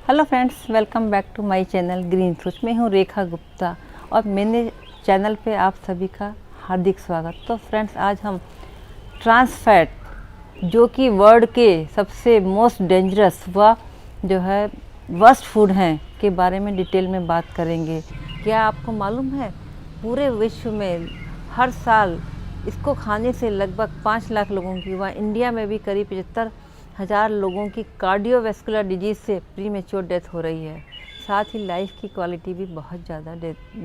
Hello friends, welcome back to my channel green fruits. मैं हूँ रेखा गुप्ता और मेरे चैनल पे आप सभी का हार्दिक स्वागत। तो फ्रेंड्स, आज हम ट्रांस फैट, जो कि वर्ल्ड के सबसे मोस्ट डेंजरस व जो है वर्स्ट फूड हैं, के बारे में डिटेल में बात करेंगे। क्या आपको मालूम है, पूरे विश्व में हर साल इसको खाने से लगभग 5 लाख लोगों की, व इंडिया में भी करीब 75,000 लोगों की कार्डियोवैस्कुलर डिजीज़ से प्रीमेच्योर डेथ हो रही है। साथ ही लाइफ की क्वालिटी भी बहुत ज़्यादा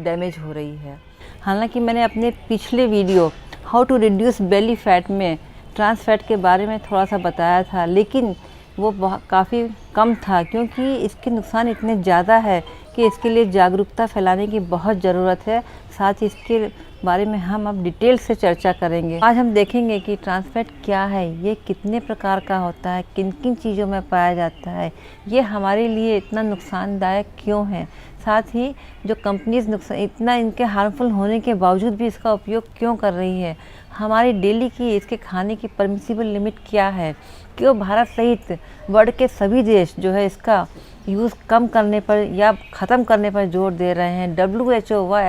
डैमेज हो रही है। हालांकि मैंने अपने पिछले video how to reduce belly fat में ट्रांस फैट के बारे में थोड़ा सा बताया था, लेकिन वो काफ़ी कम था, क्योंकि इसके नुकसान इतने ज़्यादा है कि इसके लिए जागरूकता फैलाने की बहुत ज़रूरत है। साथ ही इसके बारे में हम अब डिटेल से चर्चा करेंगे। आज हम देखेंगे कि ट्रांस फैट क्या है, ये कितने प्रकार का होता है, किन किन चीज़ों में पाया जाता है, ये हमारे लिए इतना नुकसानदायक क्यों है, साथ ही जो कंपनीज नुकसान इतना इनके हार्मफुल होने के बावजूद भी इसका उपयोग क्यों कर रही है, हमारी डेली की इसके खाने की परमिसिबल लिमिट क्या है, क्यों भारत सहित वर्ल्ड के सभी देश जो है इसका यूज़ कम करने पर या ख़त्म करने पर जोर दे रहे हैं। WHO व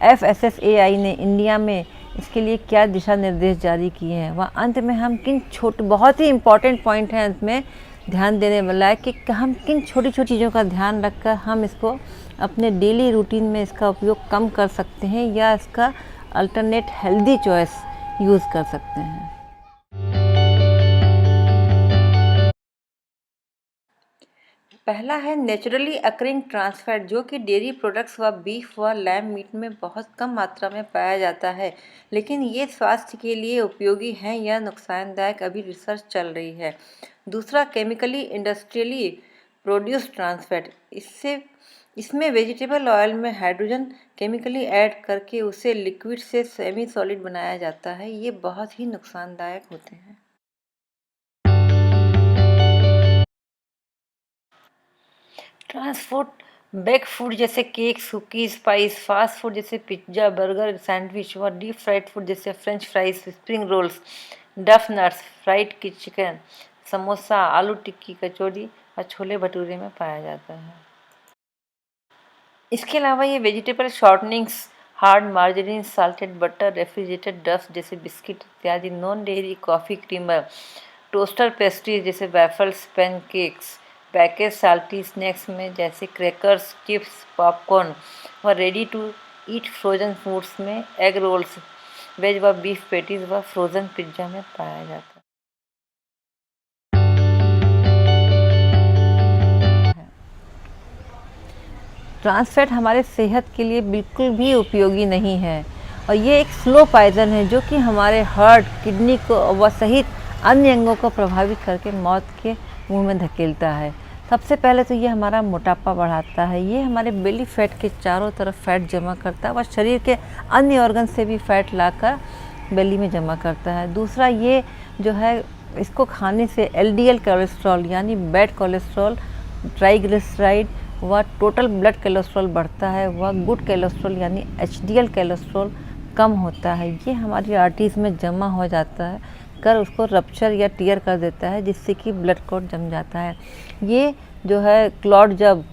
FSSAI ने इंडिया में इसके लिए क्या दिशा निर्देश जारी किए हैं, व अंत में हम किन बहुत ही इम्पॉर्टेंट पॉइंट हैं अंत में ध्यान देने वाला है कि हम किन छोटी छोटी चीज़ों का ध्यान रखकर हम इसको अपने डेली रूटीन में इसका उपयोग कम कर सकते हैं या इसका अल्टरनेट हेल्दी चॉइस यूज़ कर सकते हैं। पहला है नेचुरली अकरिंग ट्रांस फैट, जो कि डेयरी प्रोडक्ट्स व बीफ व लैम मीट में बहुत कम मात्रा में पाया जाता है, लेकिन ये स्वास्थ्य के लिए उपयोगी है या नुकसानदायक, अभी रिसर्च चल रही है। दूसरा, chemically industrially produce trans fat, इसमें वेजिटेबल ऑयल में हाइड्रोजन केमिकली ऐड करके उसे लिक्विड से सेमी सॉलिड बनाया जाता है। ये बहुत ही नुकसानदायक होते हैं। ट्रांस फूड बेक फूड जैसे cake, cookies, price, fast food जैसे पिज्ज़ा, बर्गर, सैंडविच व डीप फ्राइड फूड जैसे फ्रेंच फ्राइज, स्प्रिंग रोल्स, डफ नट्स, फ्राइड चिकन, समोसा, आलू टिक्की, कचौड़ी और छोले भटूरे में पाया जाता है। इसके अलावा ये vegetable shortenings, hard margarine, salted butter, refrigerated dust जैसे बिस्किट इत्यादि, non dairy coffee creamer, toaster pastries जैसे waffles, pancakes, package salty snacks में जैसे क्रैकर्स, चिप्स, पॉपकॉर्न व ready to eat frozen foods में एग रोल्स, वेज व beef patties व frozen pizza में पाया जाता है। ट्रांस फैट हमारे सेहत के लिए बिल्कुल भी उपयोगी नहीं है और ये एक स्लो पॉइजन है, जो कि हमारे हार्ट, किडनी को व सहित अन्य अंगों को प्रभावित करके मौत के मुंह में धकेलता है। सबसे पहले तो ये हमारा मोटापा बढ़ाता है, ये हमारे बेली फैट के चारों तरफ फैट जमा करता है व शरीर के अन्य ऑर्गन से भी फैट लाकर बेली में जमा करता है। दूसरा, ये जो है इसको खाने से LDL कोलेस्ट्रॉल यानी बैड कोलेस्ट्रॉल, ट्राइग्लिसराइड व टोटल ब्लड कोलेस्ट्रॉल बढ़ता है व गुड कोलेस्ट्रॉल यानी HDL कोलेस्ट्रॉल कम होता है। ये हमारी आर्टरीज में जमा हो जाता है, कर उसको रप्चर या टीयर कर देता है, जिससे कि ब्लड क्लॉट जम जाता है। ये जो है क्लॉट जब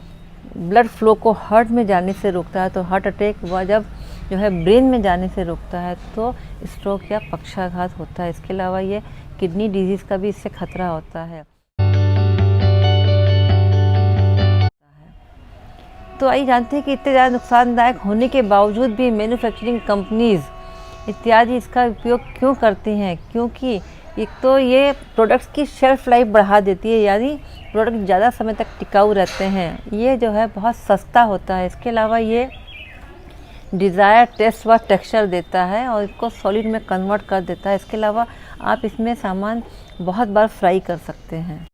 ब्लड फ्लो को हार्ट में जाने से रोकता है तो हार्ट अटैक, व जब जो है ब्रेन में जाने से रोकता है तो स्ट्रोक या पक्षाघात होता है। इसके अलावा ये किडनी डिजीज़ का भी इससे खतरा होता है। तो आइए जानते हैं कि इतने ज़्यादा नुकसानदायक होने के बावजूद भी मैन्युफैक्चरिंग कंपनीज़ इत्यादि इसका उपयोग क्यों करते हैं। क्योंकि एक तो ये प्रोडक्ट्स की शेल्फ़ लाइफ बढ़ा देती है, यानी प्रोडक्ट ज़्यादा समय तक टिकाऊ रहते हैं। ये जो है बहुत सस्ता होता है। इसके अलावा ये डिज़ायर टेस्ट व टेक्सचर देता है और इसको सॉलिड में कन्वर्ट कर देता है। इसके अलावा आप इसमें सामान बहुत बार फ्राई कर सकते हैं।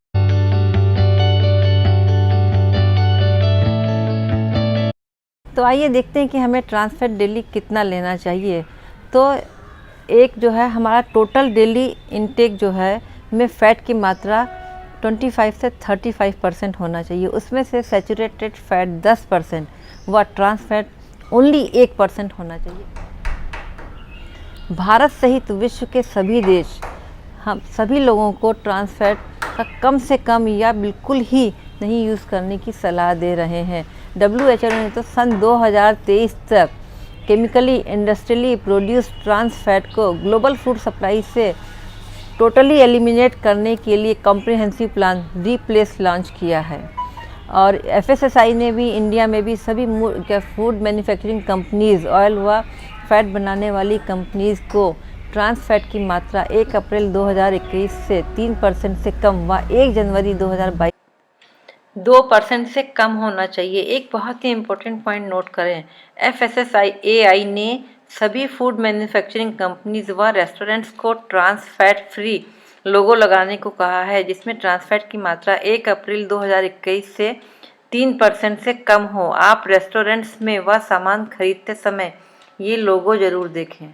तो आइए देखते हैं कि हमें ट्रांस फैट डेली कितना लेना चाहिए। तो एक जो है हमारा टोटल डेली इनटेक जो है में फ़ैट की मात्रा 25 से 35% होना चाहिए। उसमें से सैचुरेटेड फैट 10% व ट्रांस फैट ओनली 1% होना चाहिए। भारत सहित विश्व के सभी देश, हम सभी लोगों को ट्रांस फैट का कम से कम या बिल्कुल ही नहीं यूज़ करने की सलाह दे रहे हैं। WHO ने तो सन 2023 तक chemically industrially produced trans fat को ग्लोबल फूड सप्लाई से टोटली एलिमिनेट करने के लिए कॉम्प्रिहेंसिव प्लान रिप्लेस लॉन्च किया है। और FSSAI ने भी इंडिया में भी सभी फूड मैन्युफैक्चरिंग कंपनीज़, ऑयल व फैट बनाने वाली कंपनीज़ को ट्रांस फैट की मात्रा 1 अप्रैल 2021 से 3% से कम व 1 जनवरी 2022 2% से कम होना चाहिए। एक बहुत ही इम्पोर्टेंट पॉइंट नोट करें, FSSAI ने सभी फूड मैन्युफैक्चरिंग कंपनीज व रेस्टोरेंट्स को ट्रांस फैट फ्री लोगो लगाने को कहा है, जिसमें ट्रांस फैट की मात्रा 1 अप्रैल 2021 से 3% से कम हो। आप रेस्टोरेंट्स में वह सामान खरीदते समय ये लोगो ज़रूर देखें।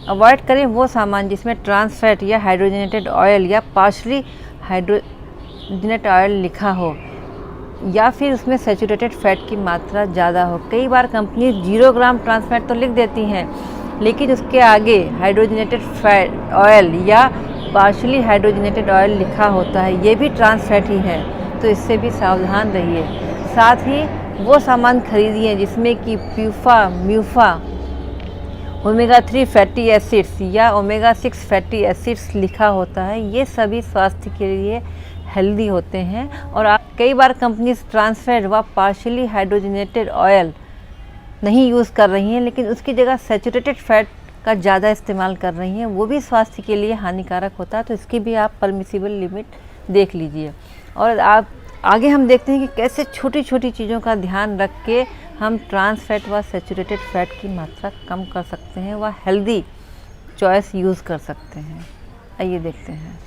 अवॉइड करें वो सामान जिसमें ट्रांस फैट या हाइड्रोजनेटेड ऑयल या पार्शली हाइड्रोजनेटेड ऑयल लिखा हो या फिर उसमें सैचुरेटेड फैट की मात्रा ज़्यादा हो। कई बार कंपनी 0 ग्राम ट्रांस फैट तो लिख देती हैं, लेकिन उसके आगे हाइड्रोजनेटेड फैट ऑयल या पार्शली हाइड्रोजनेटेड ऑयल लिखा होता है, ये भी ट्रांस फैट ही है, तो इससे भी सावधान रहिए। साथ ही वो सामान खरीदिए जिसमें कि प्यूफा, म्यूफा, ओमेगा 3 फैटी एसिड्स या ओमेगा 6 फैटी एसिड्स लिखा होता है। ये सभी स्वास्थ्य के लिए हेल्दी होते हैं। और कई बार कंपनीज ट्रांस फैट व पार्शियली हाइड्रोजनेटेड ऑयल नहीं यूज़ कर रही हैं, लेकिन उसकी जगह सैचुरेटेड फैट का ज़्यादा इस्तेमाल कर रही हैं, वो भी स्वास्थ्य के लिए हानिकारक होता है। तो इसकी भी आप परमिसिबल लिमिट देख लीजिए। और आप आगे हम देखते हैं कि कैसे छोटी छोटी चीज़ों का ध्यान रख के हम ट्रांस फैट व सैचुरेटेड फैट की मात्रा कम कर सकते हैं व हेल्दी चॉइस यूज़ कर सकते हैं। आइए देखते हैं।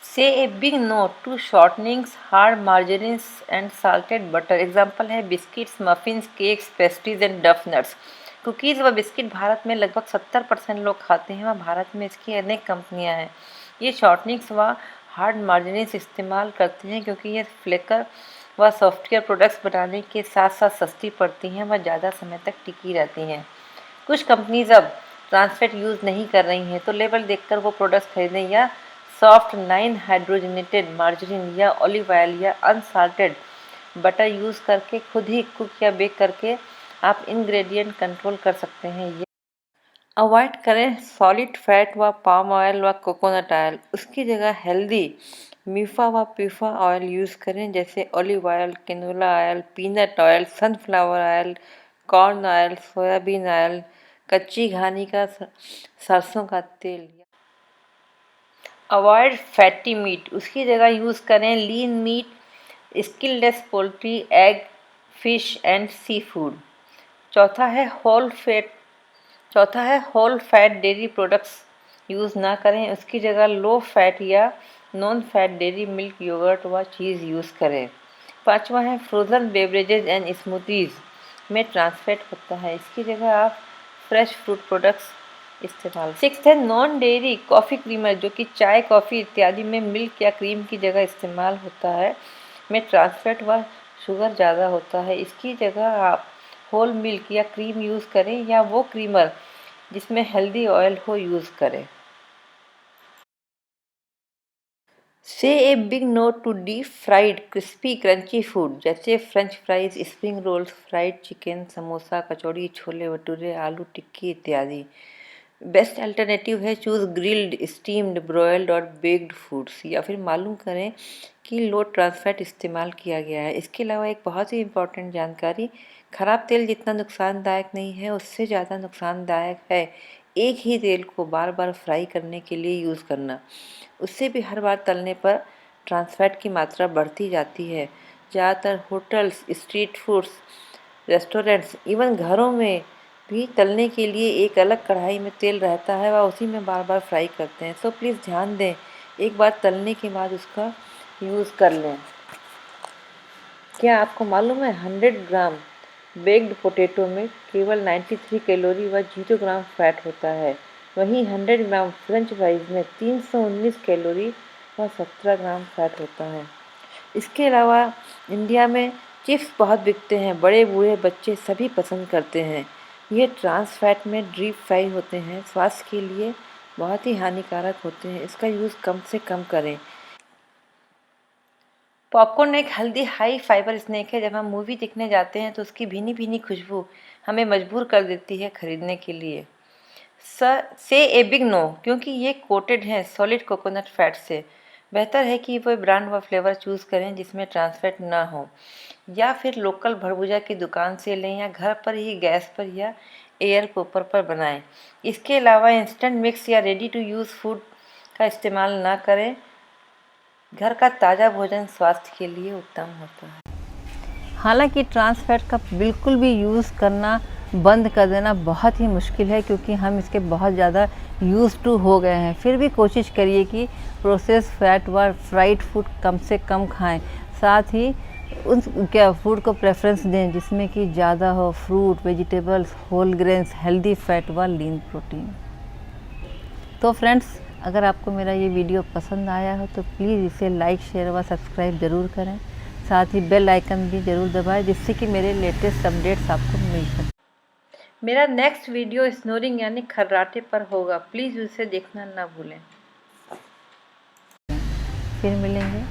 Say a big no to shortenings, hard margarines and salted butter. Example है biscuits, muffins, cakes, pastries and doughnuts. Cookies व बिस्किट भारत में लगभग 70% लोग खाते हैं व भारत में इसकी अनेक कंपनियां हैं। ये शॉर्टनिंग्स व हार्ड मार्जरीन्स इस्तेमाल करते हैं क्योंकि ये फ्लेकर व सॉफ्टवेयर प्रोडक्ट्स बनाने के साथ साथ सस्ती पड़ती हैं व ज़्यादा समय तक टिकी रहती हैं। कुछ कंपनीज अब ट्रांस फैट यूज़ नहीं कर रही हैं, तो लेबल देखकर वो प्रोडक्ट्स खरीदें या सॉफ्ट 9 हाइड्रोजनेटेड मार्जरीन या ऑलिव ऑयल या अनसाल्टेड बटर यूज़ करके खुद ही कुक या बेक करके आप इंग्रेडिएंट कंट्रोल कर सकते हैं। ये अवॉइड करें सॉलिड फैट व पाम ऑयल व कोकोनट ऑयल, उसकी जगह हेल्दी म्यूफा व प्यूफा ऑयल यूज़ करें, जैसे olive oil, canola oil, peanut oil, sunflower oil, corn oil, soybean oil, कच्ची घानी का सरसों का तेल। अवॉइड फैटी मीट, उसकी जगह यूज़ करें lean meat, skinless poultry, egg, fish and seafood. चौथा है whole fat dairy products use ना करें, उसकी जगह लो फैट या non fat dairy milk, yogurt व चीज़ यूज़ करें। पाँचवा है फ्रोज़न बेवरेजेज एंड स्मूथीज़ में ट्रांस फैट होता है, इसकी जगह आप फ्रेश फ्रूट प्रोडक्ट्स इस्तेमाल। सिक्स्थ है नॉन डेयरी कॉफ़ी क्रीमर, जो कि चाय, कॉफ़ी इत्यादि में मिल्क या क्रीम की जगह इस्तेमाल होता है, में ट्रांस फैट व शुगर ज़्यादा होता है, इसकी जगह आप होल मिल्क या क्रीम यूज़ करें या वो क्रीमर जिसमें हेल्दी ऑयल हो यूज़ करें। Say a big no to deep fried crispy crunchy food, जैसे french fries, spring rolls, fried chicken, samosa, kachori, chole bhature, aloo tikki इत्यादि। बेस्ट अल्टरनेटिव है चूज़ ग्रिल्ड, स्टीम्ड, ब्रॉयल्ड और बेक्ड फूड्स, या फिर मालूम करें कि लो ट्रांस फैट इस्तेमाल किया गया है। इसके अलावा एक बहुत ही इम्पॉर्टेंट जानकारी, खराब तेल जितना नुकसानदायक नहीं है, उससे ज़्यादा नुकसानदायक है एक ही तेल को बार बार फ्राई करने के लिए यूज़ करना। उससे भी हर बार तलने पर ट्रांस फैट की मात्रा बढ़ती जाती है। ज़्यादातर hotels, street foods, restaurants, even घरों में भी तलने के लिए एक अलग कढ़ाई में तेल रहता है व उसी में बार बार फ्राई करते हैं। सो प्लीज़ ध्यान दें, एक बार तलने के बाद उसका यूज़ कर लें। क्या आपको मालूम है 100 ग्राम बेक्ड पोटैटो में केवल 93 कैलोरी व 0 ग्राम फैट होता है, वहीं 100 ग्राम फ्रेंच फ्राइज में 319 कैलोरी व 17 ग्राम फैट होता है। इसके अलावा इंडिया में चिप्स बहुत बिकते हैं, बड़े बूढ़े बच्चे सभी पसंद करते हैं। ये ट्रांस फैट में डीप फ्राई होते हैं, स्वास्थ्य के लिए बहुत ही हानिकारक होते हैं। इसका यूज़ कम से कम करें। पॉपकॉर्न एक हेल्दी हाई फाइबर स्नैक है। जब हम मूवी देखने जाते हैं तो उसकी भीनी भीनी खुशबू हमें मजबूर कर देती है खरीदने के लिए। से ए बिग नो, क्योंकि ये कोटेड हैं सॉलिड कोकोनट फैट से। बेहतर है कि वो ब्रांड व फ्लेवर चूज़ करें जिसमें ट्रांस फैट ना हो, या फिर लोकल भरभुजा की दुकान से लें, या घर पर ही गैस पर या एयर कुकर पर बनाएं। इसके अलावा इंस्टेंट मिक्स या रेडी टू यूज़ फूड का इस्तेमाल ना करें। घर का ताज़ा भोजन स्वास्थ्य के लिए उत्तम होता है। हालांकि ट्रांस फैट का बिल्कुल भी यूज़ करना बंद कर देना बहुत ही मुश्किल है, क्योंकि हम इसके बहुत ज़्यादा यूज़ टू हो गए हैं। फिर भी कोशिश करिए कि प्रोसेस फैट व फ्राइड फूड कम से कम खाएं। साथ ही उन क्या फूड को प्रेफरेंस दें जिसमें कि ज़्यादा हो fruit, vegetables, whole grains, healthy fat व लीन प्रोटीन। तो फ्रेंड्स, अगर आपको मेरा ये वीडियो पसंद आया हो तो प्लीज़ इसे लाइक, शेयर व सब्सक्राइब ज़रूर करें। साथ ही बेल आइकन भी ज़रूर दबाएं जिससे कि मेरे लेटेस्ट अपडेट्स आपको मिल सकें। मेरा नेक्स्ट वीडियो स्नोरिंग यानी खर्राटे पर होगा, प्लीज़ उसे देखना ना भूलें। फिर मिलेंगे।